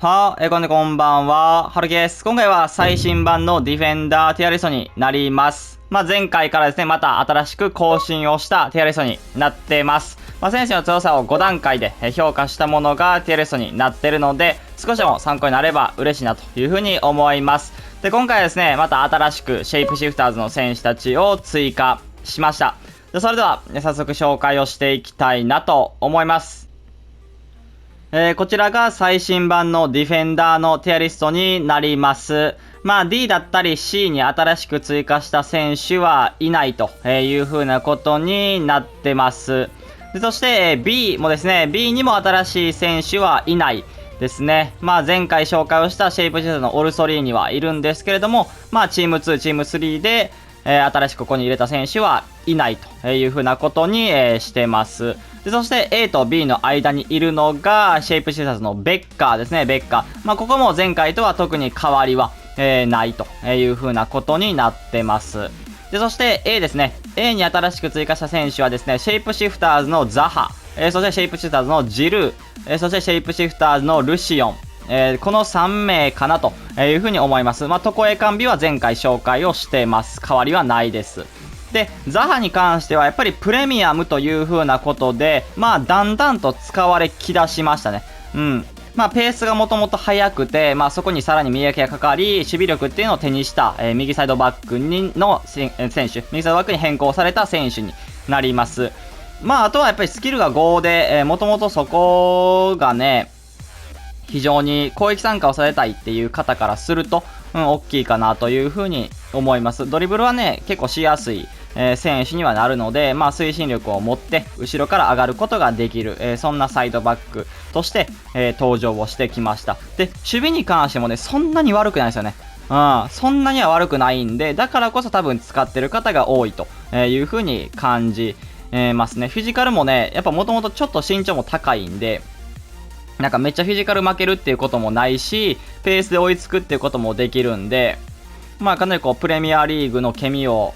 こんばんは。はるきです。今回は最新版のディフェンダーティアリストになります。前回からですね、また新しく更新をしたティアリストになってます。選手の強さを5段階で評価したものがティアリストになってるので、少しでも参考になれば嬉しいなというふうに思います。で、今回はですね、また新しくシェイプシフターズの選手たちを追加しました。で、それでは、早速紹介をしていきたいなと思います。こちらが最新版のディフェンダーのティアリストになります。D だったり C に新しく追加した選手はいないという風なことになってます。でそして B もですね、B にも新しい選手はいないですね。前回紹介をしたシェイプシェズのオルソリーにはいるんですけれども、チーム2、チーム3で、新しくここに入れた選手はいないという風なことに、してます。でそして A と B の間にいるのがシェイプシーサーズのベッカーですね。ベッカー。ここも前回とは特に変わりは、ないという風なことになってます。でそして A ですね。A に新しく追加した選手はですね、シェイプシフターズのザハ、そしてシェイプシフターズのジルー、そしてシェイプシフターズのルシオン、この3名かなというふうに思います。トコエカンビは前回紹介をしてます。変わりはないです。で、ザハに関してはやっぱりプレミアムという風なことで、だんだんと使われきだしましたね。ペースがもともと速くて、そこにさらに磨きがかかり、守備力っていうのを手にした、右サイドバックの選手、右サイドバックに変更された選手になります。あとはやっぱりスキルが5で、もともとそこがね、非常に攻撃参加をされたいっていう方からすると、大きいかなというふうに思います。ドリブルはね、結構しやすい、選手にはなるので、推進力を持って後ろから上がることができる、そんなサイドバックとして、登場をしてきました。で、守備に関してもね、そんなに悪くないですよね。そんなには悪くないんで、だからこそ多分使ってる方が多いというふうに感じますね。フィジカルもね、やっぱもともとちょっと身長も高いんで、なんかめっちゃフィジカル負けるっていうこともないし、ペースで追いつくっていうこともできるんで、かなりこうプレミアリーグのケミを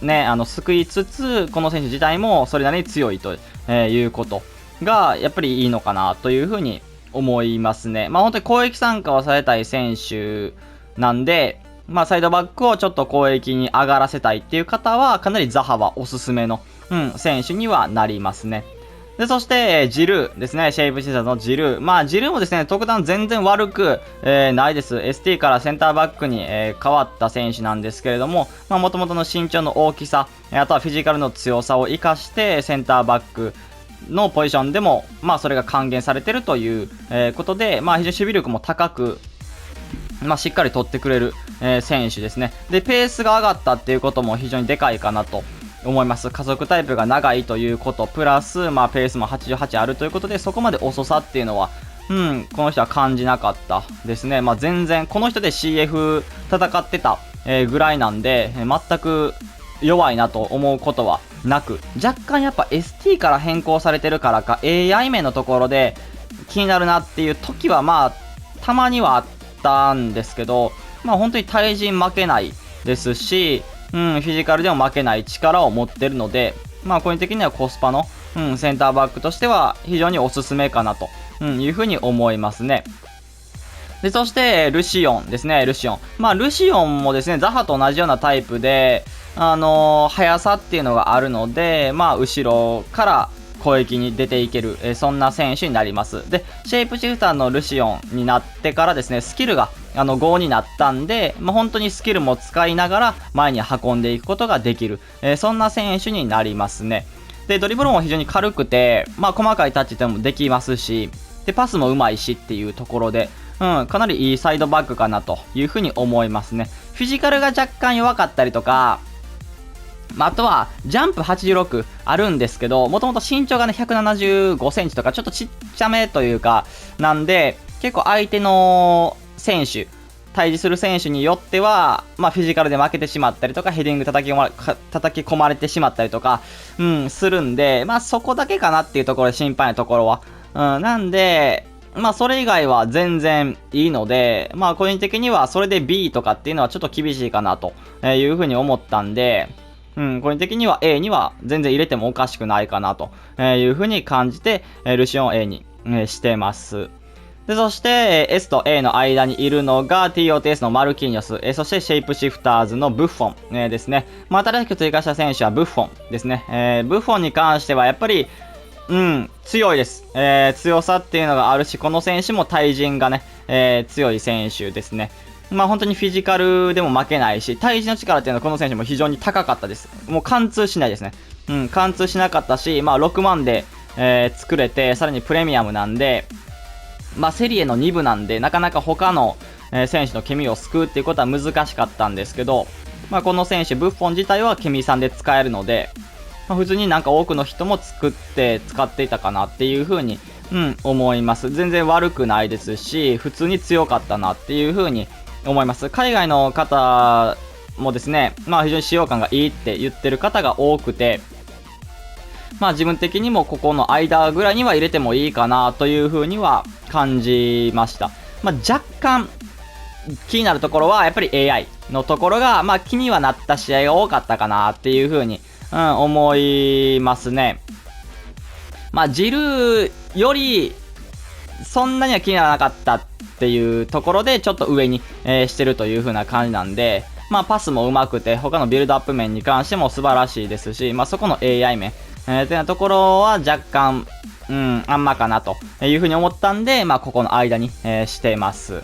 ね、救いつつ、この選手自体もそれなりに強いということが、やっぱりいいのかなというふうに思いますね。本当に攻撃参加をされたい選手なんで、サイドバックをちょっと攻撃に上がらせたいっていう方は、かなりザハはおすすめの、選手にはなりますね。で、そして、ジルーですね。シェイプシーザーのジルー。ジルーもですね、特段全然悪く、ないです。ST からセンターバックに、変わった選手なんですけれども、元々の身長の大きさ、あとはフィジカルの強さを活かして、センターバックのポジションでも、それが還元されてるという、ことで、非常に守備力も高く、しっかり取ってくれる、選手ですね。で、ペースが上がったっていうことも非常にでかいかなと思います。加速タイプが長いということ、プラス、ペースも88あるということで、そこまで遅さっていうのは、この人は感じなかったですね。全然、この人で CF 戦ってた、ぐらいなんで、全く弱いなと思うことはなく、若干やっぱ ST から変更されてるからか、AI 面のところで気になるなっていう時は、たまにはあったんですけど、本当に対人負けないですし、フィジカルでも負けない力を持ってるので、個人的にはコスパの、センターバックとしては非常におすすめかなと、いうふうに思いますね。で、そして、ルシオンですね、ルシオン。ルシオンもですね、ザハと同じようなタイプで、速さっていうのがあるので、後ろから攻撃に出ていける、そんな選手になります。で、シェイプシフターのルシオンになってからですね、スキルが5になったんで、本当にスキルも使いながら前に運んでいくことができる、そんな選手になりますね。で、ドリブルも非常に軽くて、細かいタッチでもできますし、で、パスも上手いしっていうところで、かなりいいサイドバックかなというふうに思いますね。フィジカルが若干弱かったりとか、あとは、ジャンプ86あるんですけど、もともと身長がね、175センチとか、ちょっとちっちゃめというか、なんで、結構相手の選手、対峙する選手によっては、フィジカルで負けてしまったりとか、ヘディング叩き込まれてしまったりとか、するんで、そこだけかなっていうところで心配なところは。なんで、それ以外は全然いいので、個人的にはそれで B とかっていうのはちょっと厳しいかなというふうに思ったんで、個人的には A には全然入れてもおかしくないかなというふうに感じて、ルシオン A にしてます。で、そして、S と A の間にいるのが TOTS のマルキーニョス、そしてシェイプシフターズのブッフォン、ですね。新しく追加した選手はブッフォンですね。ブッフォンに関してはやっぱり、強いです。強さっていうのがあるし、この選手も対人がね、強い選手ですね。本当にフィジカルでも負けないし、対人の力っていうのはこの選手も非常に高かったです。もう貫通しないですね。貫通しなかったし、6万で、作れて、さらにプレミアムなんで、セリエの2部なんで、なかなか他の、選手のケミを救うっていうことは難しかったんですけど、この選手、ブッフォン自体はケミさんで使えるので、普通になんか多くの人も作って使っていたかなっていう風に、思います。全然悪くないですし、普通に強かったなっていう風に思います。海外の方もですね、非常に使用感がいいって言ってる方が多くて、自分的にもここの間ぐらいには入れてもいいかなという風には感じました。若干気になるところはやっぱり AI のところが、気にはなった試合が多かったかなっていう風に、思いますね。ジルーよりそんなには気にならなかったっていうところでちょっと上に、してるという風な感じなんで、パスも上手くて他のビルドアップ面に関しても素晴らしいですし、そこの AI 面っていうところは若干、あんまかなというふうに思ったんで、ここの間に、しています。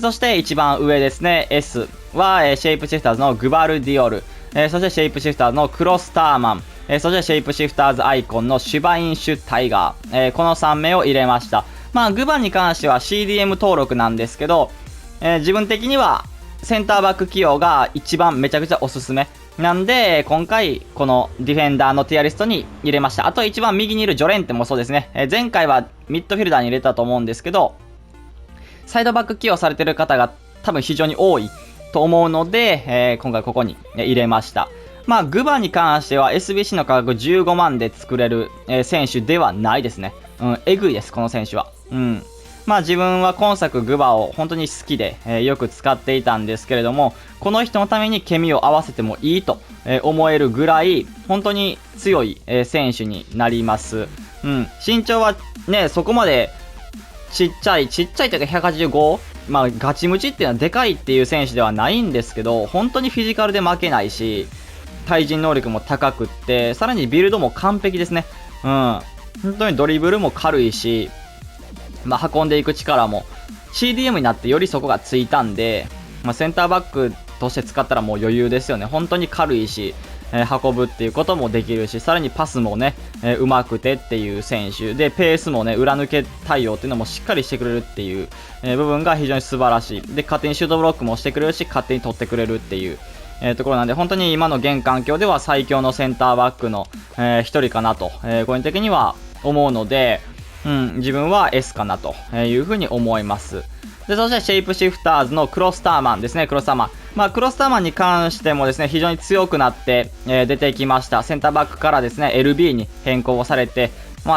そして一番上ですね、S は、シェイプシフターズのグバルディオル、そしてシェイプシフターズのクロスターマン、そしてシェイプシフターズアイコンのシュバインシュタイガー、この3名を入れました。グバに関しては CDM 登録なんですけど、自分的にはセンターバック起用が一番めちゃくちゃおすすめ。なんで、今回、このディフェンダーのティアリストに入れました。あと一番右にいるジョレンテもそうですね。前回はミッドフィルダーに入れたと思うんですけど、サイドバック起用されてる方が多分非常に多いと思うので、今回ここに入れました。グバに関しては SBC の価格15万で作れる、選手ではないですね。えぐいです、この選手は。自分は今作グバを本当に好きで、よく使っていたんですけれども、この人のためにケミを合わせてもいいと、思えるぐらい本当に強い、選手になります。身長はね、そこまでちっちゃいというか185、ガチムチっていうのはでかいっていう選手ではないんですけど、本当にフィジカルで負けないし、対人能力も高くって、さらにビルドも完璧ですね。本当にドリブルも軽いし、運んでいく力も CDM になってよりそこがついたんで、センターバックとして使ったらもう余裕ですよね。本当に軽いし、運ぶっていうこともできるし、さらにパスもね、うまくてっていう選手で、ペースもね、裏抜け対応っていうのもしっかりしてくれるっていう、部分が非常に素晴らしい。で、勝手にシュートブロックもしてくれるし、勝手に取ってくれるっていう、ところなんで、本当に今の現環境では最強のセンターバックの、一人かなと、個人的には思うので、自分は S かなというふうに思います。で、そしてシェイプシフターズのクロスターマンですね、クロスターマン。クロスターマンに関してもですね、非常に強くなって、出てきました。センターバックからですね、LB に変更されて、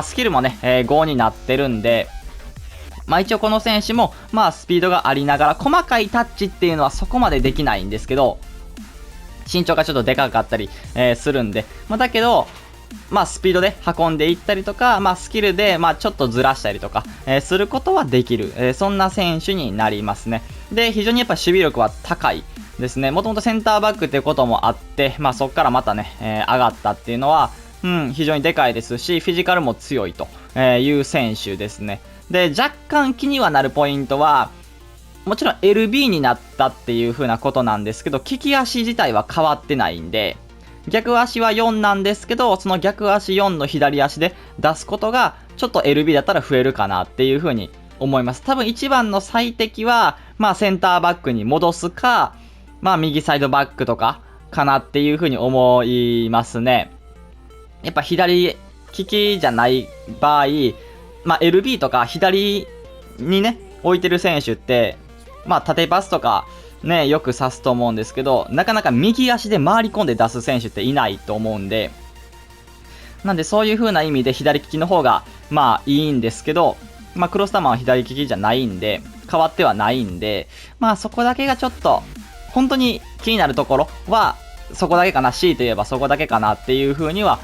スキルもね、5になってるんで、一応この選手も、スピードがありながら、細かいタッチっていうのはそこまでできないんですけど、身長がちょっとでかかったり、するんで、だけど、スピードで運んでいったりとか、スキルで、ちょっとずらしたりとか、することはできる、そんな選手になりますね。で、非常にやっぱ守備力は高いですね。もともとセンターバックっていうこともあって、そこからまたね、上がったっていうのは、非常にでかいですし、フィジカルも強いという選手ですね。で、若干気にはなるポイントは、もちろん LB になったっていう風なことなんですけど、利き足自体は変わってないんで、逆足は4なんですけど、その逆足4の左足で出すことが、ちょっと LB だったら増えるかなっていう風に思います。多分一番の最適は、センターバックに戻すか、右サイドバックとか、かなっていう風に思いますね。やっぱ左利きじゃない場合、LB とか左にね、置いてる選手って、縦パスとか、ね、よく指すと思うんですけど、なかなか右足で回り込んで出す選手っていないと思うんで、なんでそういう風な意味で左利きの方が、いいんですけど、クロスターマンは左利きじゃないんで、変わってはないんで、そこだけがちょっと、本当に気になるところは、そこだけかな、C といえばそこだけかなっていう風には、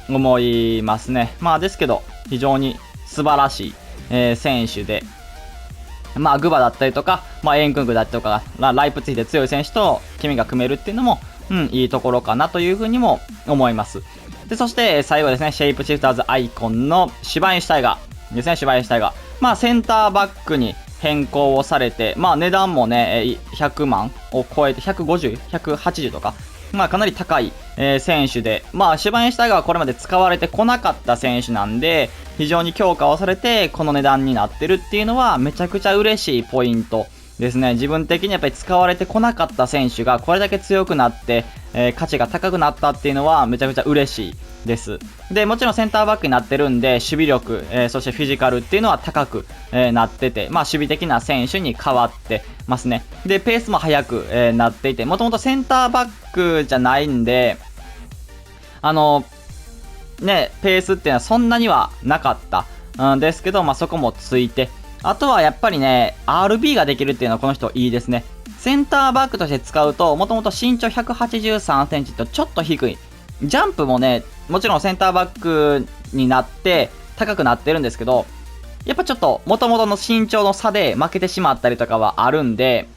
思いますね。ですけど、非常に素晴らしい、選手で、まあ、グバだったりとか、まあ、エンクングだったりとか、ライプツィヒで強い選手と君が組めるっていうのも、いいところかなというふうにも思います。で、そして最後ですね、シェイプシフターズアイコンのシュバインシュタイガーですね、シュバインシュタイガー。まあ、センターバックに変更をされて、まあ、値段もね、100万を超えて、150、180とか、まあ、かなり高い、選手で、まあ、シュバインシュタイガーはこれまで使われてこなかった選手なんで、非常に強化をされて、この値段になってるっていうのは、めちゃくちゃ嬉しいポイントですね。自分的にやっぱり使われてこなかった選手がこれだけ強くなって、価値が高くなったっていうのはめちゃくちゃ嬉しいです。で、もちろんセンターバックになってるんで、守備力、そしてフィジカルっていうのは高く、なってて、まあ守備的な選手に変わってますね。で、ペースも速く、なっていて、もともとセンターバックじゃないんで、ペースっていうのはそんなにはなかったんですけど、まあそこもついて、あとはやっぱりね、RB ができるっていうのはこの人いいですね。センターバックとして使うと、もともと身長183センチとちょっと低い。ジャンプもね、もちろんセンターバックになって高くなってるんですけど、やっぱちょっと元々の身長の差で負けてしまったりとかはあるんで、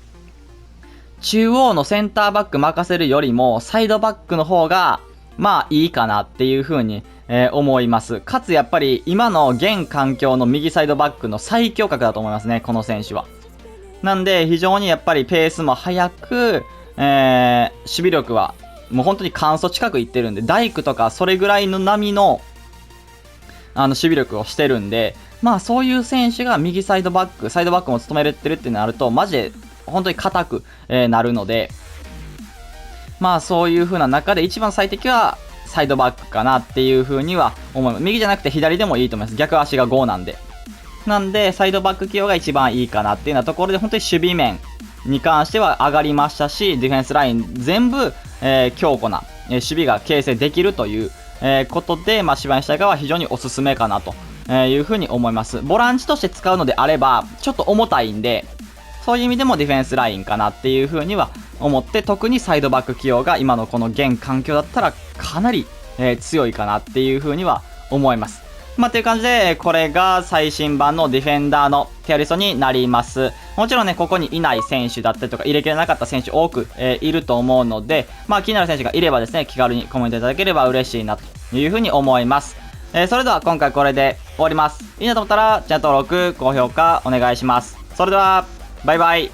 中央のセンターバック任せるよりもサイドバックの方がまあいいかなっていう風に、思います。かつやっぱり今の現環境の右サイドバックの最強格だと思いますね、この選手は。なんで非常にやっぱりペースも速く、守備力はもう本当に完走近くいってるんで、大工とかそれぐらいの波の守備力をしてるんで、まあそういう選手が右サイドバックも務めれてるってなると、マジで本当に硬く、なるので、まあそういう風な中で一番最適はサイドバックかなっていう風には思います。右じゃなくて左でもいいと思います。逆足が5なんで。なんで、サイドバック起用が一番いいかなっていうようなところで、本当に守備面に関しては上がりましたし、ディフェンスライン全部、強固な、守備が形成できるという、ことで、まあ、シュバインシュタイガーは非常におすすめかなというふうに思います。ボランチとして使うのであれば、ちょっと重たいんで、そういう意味でもディフェンスラインかなっていうふうには思って、特にサイドバック起用が今のこの現環境だったらかなり、強いかなっていうふうには思います。まあ、という感じで、これが最新版のディフェンダーのテアリストになります。もちろんね、ここにいない選手だったりとか、入れきれなかった選手多く、いると思うので、まあ、気になる選手がいればですね、気軽にコメントいただければ嬉しいなというふうに思います。それでは今回これで終わります。いいなと思ったら、チャンネル登録、高評価お願いします。それでは、バイバイ。